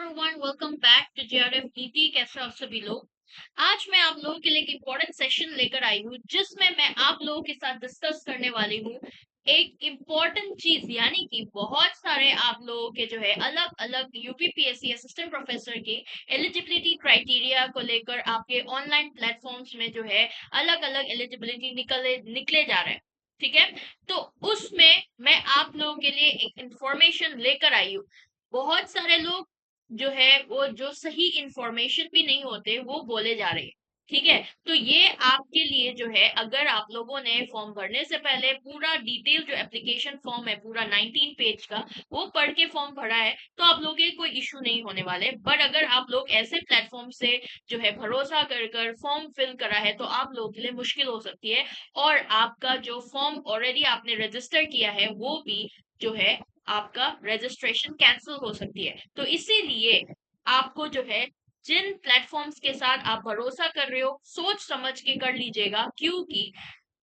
Everyone, welcome back to JRF Niti. कैसे हो आप सभी लोग। आज मैं आप लोगों के लिए एक इम्पोर्टेंट सेशन लेकर आई हूँ जिसमें मैं आप लोगों के साथ डिस्कस करने वाली हूँ एक इम्पोर्टेंट चीज, यानी कि बहुत सारे आप लोगों के जो है अलग अलग यूपीपीएससी असिस्टेंट प्रोफेसर के एलिजिबिलिटी क्राइटेरिया को लेकर आपके ऑनलाइन प्लेटफॉर्म्स में जो है अलग अलग एलिजिबिलिटी निकले जा रहे हैं। ठीक है, तो उसमें मैं आप लोगों के लिए एक इंफॉर्मेशन लेकर आई हूँ। बहुत सारे लोग जो है वो जो सही इंफॉर्मेशन भी नहीं होते वो बोले जा रहे हैं। ठीक है, तो ये आपके लिए जो है, अगर आप लोगों ने फॉर्म भरने से पहले पूरा डिटेल जो एप्लीकेशन फॉर्म है पूरा 19 पेज का वो पढ़ के फॉर्म भरा है तो आप लोगों के कोई इशू नहीं होने वाले। बट अगर आप लोग ऐसे प्लेटफॉर्म से जो है भरोसा कर कर फॉर्म फिल करा है तो आप लोगों के लिए मुश्किल हो सकती है, और आपका जो फॉर्म ऑलरेडी आपने रजिस्टर किया है वो भी जो है आपका रजिस्ट्रेशन कैंसिल हो सकती है। तो इसीलिए आपको जो है जिन प्लेटफॉर्म्स के साथ आप भरोसा कर रहे हो सोच समझ के कर लीजिएगा, क्योंकि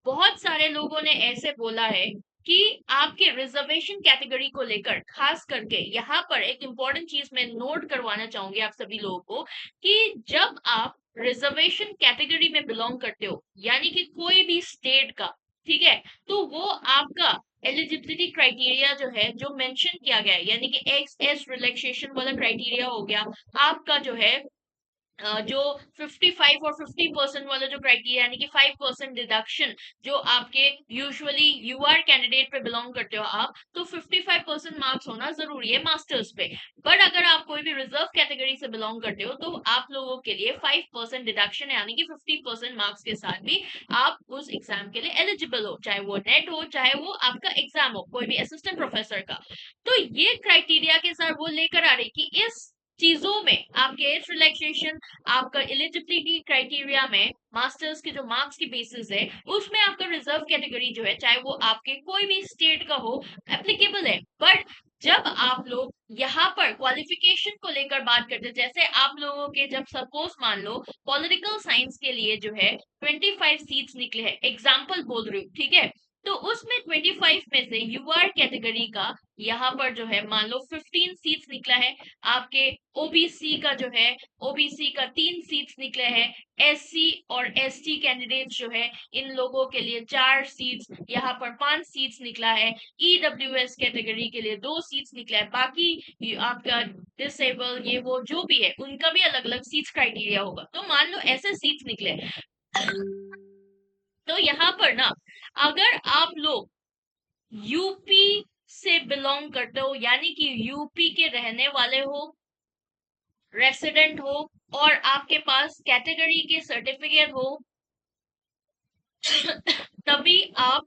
बहुत सारे लोगों ने ऐसे बोला है कि आपके रिजर्वेशन कैटेगरी को लेकर खास करके यहाँ पर एक इम्पोर्टेंट चीज मैं नोट करवाना चाहूंगी आप सभी लोगों को कि जब आप रिजर्वेशन कैटेगरी में बिलोंग करते हो, यानी कि कोई भी स्टेट का, ठीक है, तो वो आपका एलिजिबिलिटी क्राइटेरिया जो है जो मेंशन किया गया है, यानी कि एक्स एस रिलैक्सेशन वाला क्राइटेरिया हो गया आपका जो है, जो 55 और 50% वाला जो क्राइटेरिया, यानी कि 5% डिडक्शन जो आपके यूजुअली यूआर कैंडिडेट पे बिलोंग करते हो आप, तो 55% मार्क्स होना जरूरी है मास्टर्स पे। बट अगर आप कोई भी रिजर्व कैटेगरी से बिलोंग करते हो तो आप लोगों के लिए 5% डिडक्शन यानी कि 50% मार्क्स के साथ भी आप उस एग्जाम के लिए एलिजिबल हो, चाहे वो नेट हो चाहे वो आपका एग्जाम हो कोई भी असिस्टेंट प्रोफेसर का। तो ये क्राइटेरिया के साथ वो लेकर आ रही कि इस चीजों में आपके एज रिलैक्सेशन, आपका एलिजिबिलिटी क्राइटेरिया में मास्टर्स के जो मार्क्स की बेसिस है उसमें आपका रिजर्व कैटेगरी जो है चाहे वो आपके कोई भी स्टेट का हो एप्लीकेबल है। बट जब आप लोग यहाँ पर क्वालिफिकेशन को लेकर बात करते हैं, जैसे आप लोगों के जब सपोज मान लो पॉलिटिकल साइंस के लिए जो है 25 सीट्स निकले हैं, एग्जाम्पल बोल रही हूँ, ठीक है, तो उसमें 25 में से यूआर कैटेगरी का यहाँ पर जो है मान लो 15 सीट्स निकला है, आपके ओबीसी का जो है ओबीसी का 3 सीट्स निकले हैं, एससी और एसटी कैंडिडेट्स जो है इन लोगों के लिए 4 सीट्स, यहाँ पर 5 सीट्स निकला है, ईडब्ल्यूएस कैटेगरी के लिए 2 सीट्स निकला है, बाकी आपका डिसेबल ये वो जो भी है उनका भी अलग अलग सीट्स क्राइटेरिया होगा। तो मान लो ऐसे सीट्स निकले, तो यहाँ पर ना अगर आप लोग यूपी से बिलोंग करते हो, यानी कि यूपी के रहने वाले हो, रेसिडेंट हो, और आपके पास कैटेगरी के सर्टिफिकेट हो, तभी आप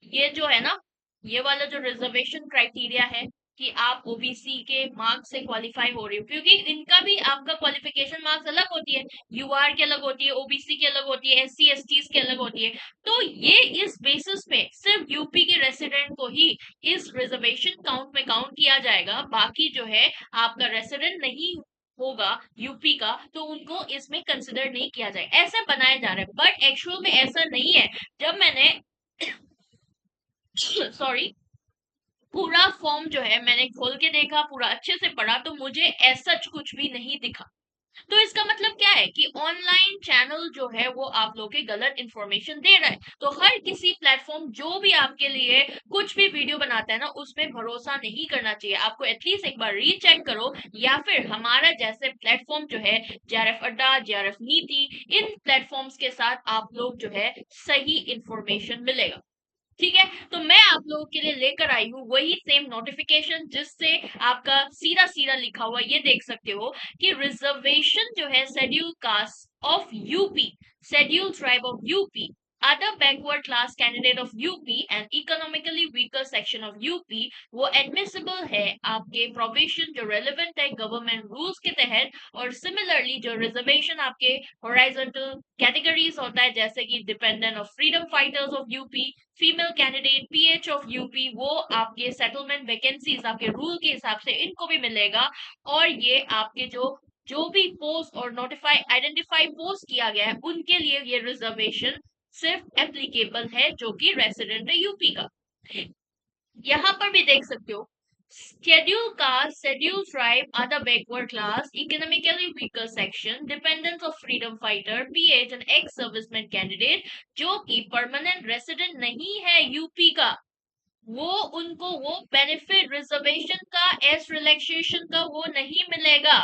ये जो है ना ये वाला जो रिजर्वेशन क्राइटेरिया है कि आप ओबीसी के मार्क्स से क्वालिफाई हो रहे हो, क्योंकि इनका भी आपका क्वालिफिकेशन मार्क्स अलग होती है, यूआर की अलग होती है, ओबीसी की अलग होती है, एससी एसटीज की अलग होती है। तो ये इस बेसिस पे सिर्फ यूपी के रेसिडेंट को ही इस रिजर्वेशन काउंट में काउंट किया जाएगा, बाकी जो है आपका रेसिडेंट नहीं होगा यूपी का तो उनको इसमें कंसिडर नहीं किया जाएगा, ऐसा बनाया जा रहा है। बट एक्चुअल में ऐसा नहीं है। जब मैंने सॉरी पूरा फॉर्म जो है मैंने खोल के देखा, पूरा अच्छे से पढ़ा, तो मुझे ऐसा कुछ भी नहीं दिखा। तो इसका मतलब क्या है कि ऑनलाइन चैनल जो है वो आप लोग के गलत इंफॉर्मेशन दे रहा है। तो हर किसी प्लेटफॉर्म जो भी आपके लिए कुछ भी वीडियो बनाता है ना उसमें भरोसा नहीं करना चाहिए, आपको एटलीस्ट एक बार रीचेक करो, या फिर हमारा जैसे प्लेटफॉर्म जो है जेआरएफ अड्डा, जेआरएफ नीति, इन प्लेटफॉर्म्स के साथ आप लोग जो है सही इंफॉर्मेशन मिलेगा। ठीक है, तो मैं आप लोगों के लिए लेकर आई हूँ वही सेम नोटिफिकेशन जिससे आपका सीधा सीधा लिखा हुआ ये देख सकते हो कि रिजर्वेशन जो है schedule caste of UP, schedule tribe of UP, other backward class candidate of UP and economically weaker section of UP वो एडमिसिबल है आपके प्रोविजन जो रेलेवेंट है गवर्नमेंट रूल्स के तहत। और सिमिलरली जो रिजर्वेशन आपके हॉरिजॉन्टल कैटेगरीज होता है जैसे कि dependent of freedom fighters of UP, female candidate pH of UP, वो आपके सेटलमेंट वैकेंसीज आपके रूल के हिसाब से इनको भी मिलेगा। और ये आपके जो भी पोस्ट और नोटिफाई आइडेंटिफाई पोस्ट किया गया है उनके लिए ये रिजर्वेशन सिर्फ एप्लीकेबल है जो कि रेसिडेंट है यूपी का। यहाँ पर भी देख सकते हो Schedule caste, schedule tribe, other backward class, economically weaker section, dependents of freedom fighter, PH and ex serviceman candidate जो कि परमानेंट रेसिडेंट नहीं है यूपी का, वो उनको वो बेनिफिट रिजर्वेशन का एस रिलैक्सेशन का वो नहीं मिलेगा।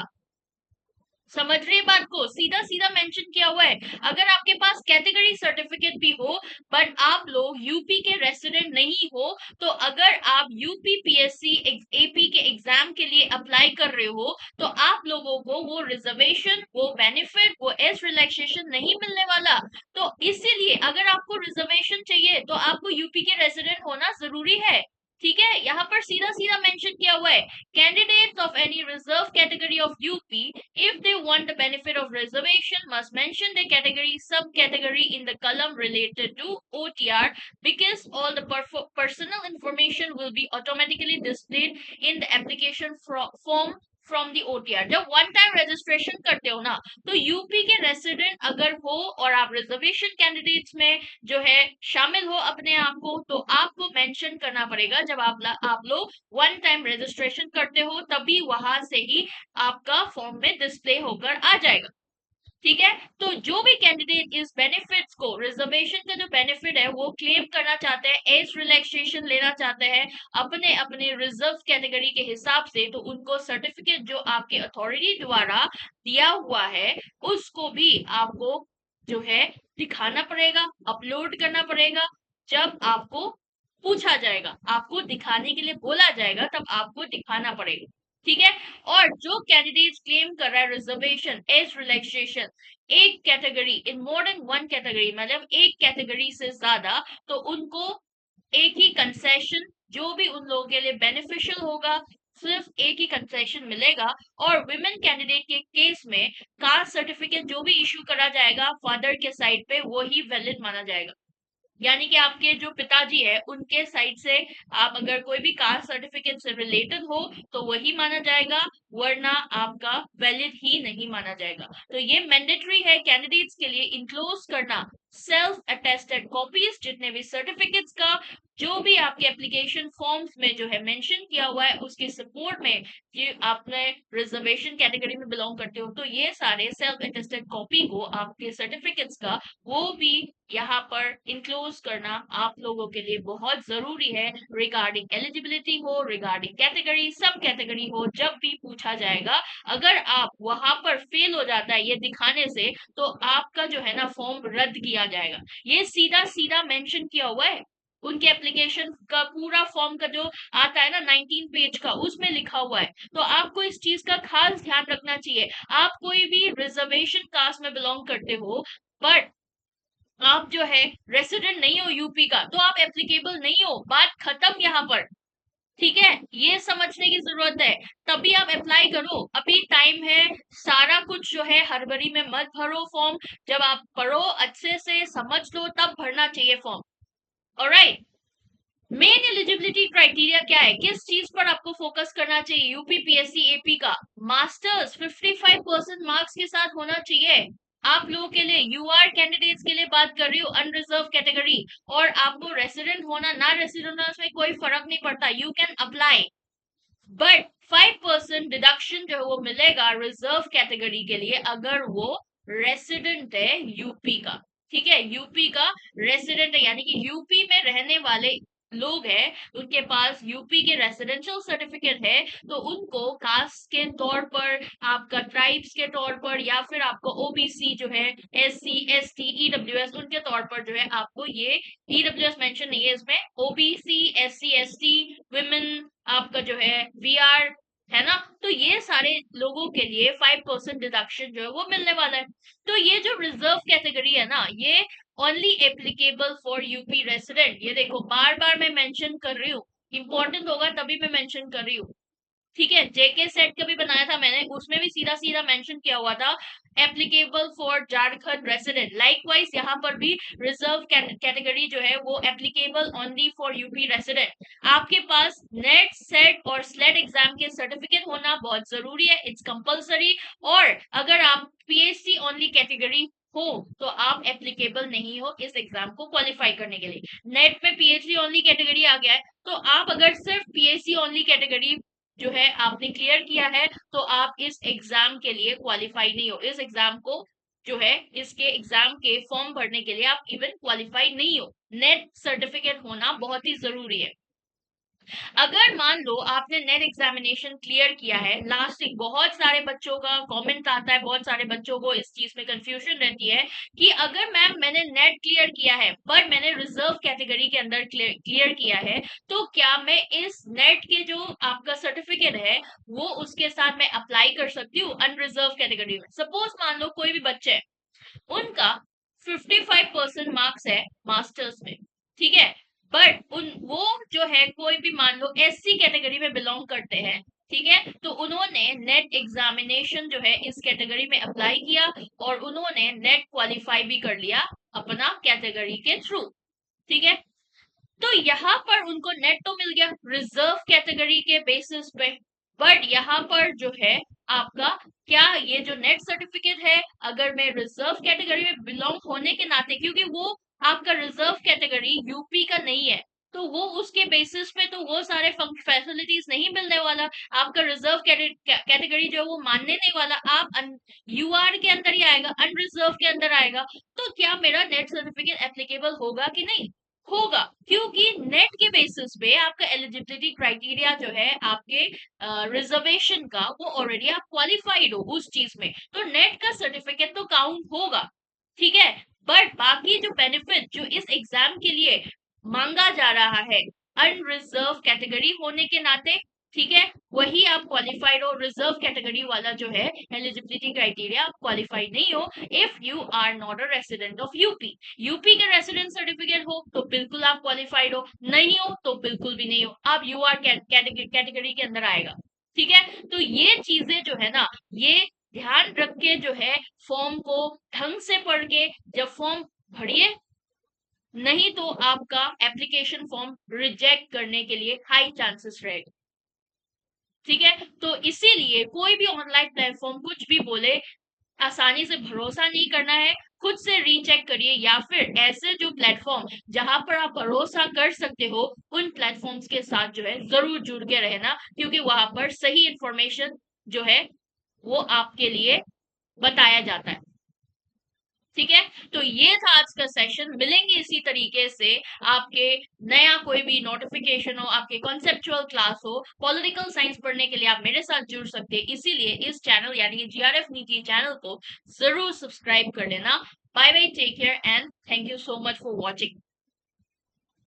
समझ रहे बात को, सीधा सीधा मेंशन किया हुआ है। अगर आपके पास कैटेगरी सर्टिफिकेट भी हो बट आप लोग यूपी के रेसिडेंट नहीं हो, तो अगर आप यूपी पीएससी एपी के एग्जाम के लिए अप्लाई कर रहे हो तो आप लोगों को वो रिजर्वेशन, वो बेनिफिट, वो एज रिलैक्सेशन नहीं मिलने वाला। तो इसीलिए अगर आपको रिजर्वेशन चाहिए तो आपको यूपी के रेसिडेंट होना जरूरी है। ठीक है, यहाँ पर सीधा सीधा मेंशन किया हुआ है, candidates of any reserve category of UP, if they want the benefit of reservation, must mention their category, subcategory in the column related to OTR, because all the personal information will be automatically displayed in the application form from the OTR. जब one time registration करते हो ना, तो UP के resident अगर हो और आप रिजर्वेशन कैंडिडेट्स में जो है शामिल हो अपने आप को, तो आपको मेंशन करना पड़ेगा। जब आप लोग वन टाइम रजिस्ट्रेशन करते हो तभी वहां से ही आपका फॉर्म में डिस्प्ले होकर आ जाएगा। ठीक है, तो जो भी कैंडिडेट इस बेनिफिट्स को, रिजर्वेशन का जो बेनिफिट है वो क्लेम करना चाहते हैं, एज रिलैक्सेशन लेना चाहते हैं अपने अपने रिजर्व कैटेगरी के हिसाब से, तो उनको सर्टिफिकेट जो आपके अथॉरिटी द्वारा दिया हुआ है उसको भी आपको जो है दिखाना पड़ेगा, अपलोड करना पड़ेगा। जब आपको पूछा जाएगा, आपको दिखाने के लिए बोला जाएगा, तब आपको दिखाना पड़ेगा। ठीक है, और जो कैंडिडेट क्लेम कर रहा है रिजर्वेशन, एज रिलैक्सेशन, एक कैटेगरी इन मोर देन वन कैटेगरी, मतलब एक कैटेगरी से ज्यादा, तो उनको एक ही कंसेशन, जो भी उन लोगों के लिए बेनिफिशियल होगा, सिर्फ एक ही कंसेशन मिलेगा। और विमेन कैंडिडेट के केस में कास्ट सर्टिफिकेट जो भी इशू करा जाएगा फादर के साइड पे, वो ही वैलिड माना जाएगा। यानी कि आपके जो पिताजी है उनके साइड से आप अगर कोई भी कास्ट सर्टिफिकेट से रिलेटेड हो तो वही माना जाएगा, वरना आपका वैलिड ही नहीं माना जाएगा। तो ये मैंडेटरी है कैंडिडेट्स के लिए इंक्लोज करना सेल्फ अटेस्टेड कॉपीज, जितने भी सर्टिफिकेट्स का जो भी आपके एप्लीकेशन फॉर्म्स में जो है मेंशन किया हुआ है उसके सपोर्ट में, ये आपने रिजर्वेशन कैटेगरी में बिलोंग करते हो तो ये सारे सेल्फ अटेस्टेड कॉपी को आपके सर्टिफिकेट्स का वो भी यहाँ पर इंक्लोज करना आप लोगों के लिए बहुत जरूरी है। रिगार्डिंग एलिजिबिलिटी हो, रिगार्डिंग कैटेगरी, सब कैटेगरी हो, जब भी पूछा जाएगा, अगर आप वहां पर फेल हो जाता है ये दिखाने से, तो आपका जो है ना फॉर्म रद्द किया जाएगा। ये सीधा सीधा मेंशन किया हुआ है उनके एप्लीकेशन का, पूरा फॉर्म का जो आता है ना 19 पेज का, उसमें लिखा हुआ है। तो आपको इस चीज का खास ध्यान रखना चाहिए। आप कोई भी रिजर्वेशन कास्ट में बिलोंग करते हो बट आप जो है रेसिडेंट नहीं हो यूपी का, तो आप एप्लीकेबल नहीं हो, बात खत्म यहाँ पर। ठीक है, ये समझने की जरूरत है, तभी आप अप्लाई करो, अभी टाइम है। सारा कुछ जो है हड़बड़ी में मत भरो फॉर्म, जब आप पढ़ो अच्छे से समझ लो तब भरना चाहिए form. Alright, main eligibility criteria क्या है, किस चीज पर आपको फोकस करना चाहिए यूपी पीएससी एपी का, मास्टर्स 55% मार्क्स के साथ होना चाहिए। आप लोगों के लिए, यूआर कैंडिडेट्स के लिए बात कर रही हूँ, अनरिजर्व कैटेगरी, और आपको रेसिडेंट होना ना रेसिडेंट होना उसमें कोई फर्क नहीं पड़ता, you can apply, but 5% deduction जो है वो मिलेगा रिजर्व कैटेगरी के लिए अगर वो रेसिडेंट है यूपी का। ठीक है, यूपी का रेसिडेंट है, यानी कि यूपी में रहने वाले लोग हैं, उनके पास यूपी के रेसिडेंशियल सर्टिफिकेट है, तो उनको कास्ट के तौर पर, आपका ट्राइब्स के तौर पर, या फिर आपको ओबीसी जो है, एससी एसटी ईडब्ल्यूएस, उनके तौर पर जो है आपको ये ईडब्ल्यूएस मेंशन नहीं है इसमें, ओबीसी एससी एसटी विमेन आपका जो है वीआर है ना, तो ये सारे लोगों के लिए 5% डिडक्शन जो है वो मिलने वाला है। तो ये जो रिजर्व कैटेगरी है ना, ये only applicable for UP resident. ये देखो बार बार मैं मेंशन कर रही हूँ, इंपॉर्टेंट होगा तभी मैं मेंशन कर रही हूँ। ठीक है, जेके सेट का भी बनाया था मैंने, उसमें भी सीधा सीधा मेंशन किया हुआ था applicable for Jharkhand resident. Likewise यहाँ पर भी रिजर्व कैटेगरी जो है वो applicable only for UP resident. आपके पास नेट सेट और स्लेट एग्जाम के सर्टिफिकेट होना बहुत जरूरी है, इट्स कंपलसरी। और अगर आप पीएचसी ओनली कैटेगरी हो तो आप एप्लीकेबल नहीं हो इस एग्जाम को क्वालिफाई करने के लिए। नेट में पीएचडी ओनली कैटेगरी आ गया है, तो आप अगर सिर्फ पीएचडी ओनली कैटेगरी जो है आपने क्लियर किया है तो आप इस एग्जाम के लिए क्वालिफाई नहीं हो। इस एग्जाम को जो है इसके एग्जाम के फॉर्म भरने के लिए आप इवन क्वालिफाई नहीं हो। नेट सर्टिफिकेट होना बहुत ही जरूरी है। अगर मान लो आपने नेट एग्जामिनेशन क्लियर किया है, लास्ट बहुत सारे बच्चों का कमेंट आता है, बहुत सारे बच्चों को इस चीज में कंफ्यूजन रहती है कि अगर मैंने नेट क्लियर किया है पर मैंने रिजर्व कैटेगरी के अंदर क्लियर किया है, तो क्या मैं इस नेट के जो आपका सर्टिफिकेट है वो उसके साथ मैं अप्लाई कर सकती हूँ अनरिजर्व कैटेगरी में। सपोज मान लो कोई भी बच्चे है, उनका 55% मार्क्स है मास्टर्स में, ठीक है, बट वो जो है कोई भी मान लो एससी कैटेगरी में बिलोंग करते हैं, ठीक है, तो उन्होंने नेट एग्जामिनेशन जो है इस कैटेगरी में अप्लाई किया और उन्होंने नेट क्वालिफाई भी कर लिया अपना कैटेगरी के थ्रू, ठीक है, तो यहाँ पर उनको नेट तो मिल गया रिजर्व कैटेगरी के बेसिस पे, बट यहाँ पर जो है आपका क्या ये जो नेट सर्टिफिकेट है, अगर मैं रिजर्व कैटेगरी में बिलोंग होने के नाते, क्योंकि वो आपका रिजर्व कैटेगरी यूपी का नहीं है, तो वो उसके बेसिस पे तो वो सारे फैसिलिटीज नहीं मिलने वाला। आपका रिजर्व कैटेगरी जो है वो मानने नहीं वाला, आप यूआर के अंदर ही आएगा, अनरिजर्व के अंदर आएगा, तो क्या मेरा नेट सर्टिफिकेट एप्लीकेबल होगा कि नहीं होगा, क्योंकि नेट के बेसिस पे आपका एलिजिबिलिटी क्राइटेरिया जो है आपके रिजर्वेशन का वो ऑलरेडी आप क्वालिफाइड हो उस चीज में, तो नेट का सर्टिफिकेट तो काउंट होगा, ठीक है, बट बाकी जो बेनिफिट जो इस एग्जाम के लिए मांगा जा रहा है अनरिजर्व कैटेगरी होने के नाते, ठीक है, वही आप क्वालिफाइड हो। रिजर्व कैटेगरी वाला जो है एलिजिबिलिटी क्राइटेरिया आप क्वालिफाइड नहीं हो if you are not a resident of UP. UP के रेसिडेंट सर्टिफिकेट हो तो बिल्कुल आप क्वालिफाइड हो, नहीं हो तो बिल्कुल भी नहीं हो, आप यू आर कैटेगरी के अंदर आएगा, ठीक है। तो ये चीजें जो है ना, ये ध्यान रख के जो है फॉर्म को ढंग से पढ़ के जब फॉर्म भरिए, नहीं तो आपका एप्लीकेशन फॉर्म रिजेक्ट करने के लिए हाई चांसेस रहेगा, ठीक है। तो इसीलिए कोई भी ऑनलाइन प्लेटफॉर्म कुछ भी बोले आसानी से भरोसा नहीं करना है, खुद से रीचेक करिए, या फिर ऐसे जो प्लेटफॉर्म जहां पर आप भरोसा कर सकते हो उन प्लेटफॉर्म्स के साथ जो है जरूर जुड़ के रहना, क्योंकि वहां पर सही इंफॉर्मेशन जो है वो आपके लिए बताया जाता है, ठीक है। तो ये था आज का सेशन, मिलेंगे इसी तरीके से आपके नया कोई भी नोटिफिकेशन हो, आपके कॉन्सेप्चुअल क्लास हो, पॉलिटिकल साइंस पढ़ने के लिए आप मेरे साथ जुड़ सकते हैं, इसीलिए इस चैनल यानी कि जीआरएफ नीति चैनल को जरूर सब्सक्राइब कर लेना। Bye bye, take care and thank you so much for watching.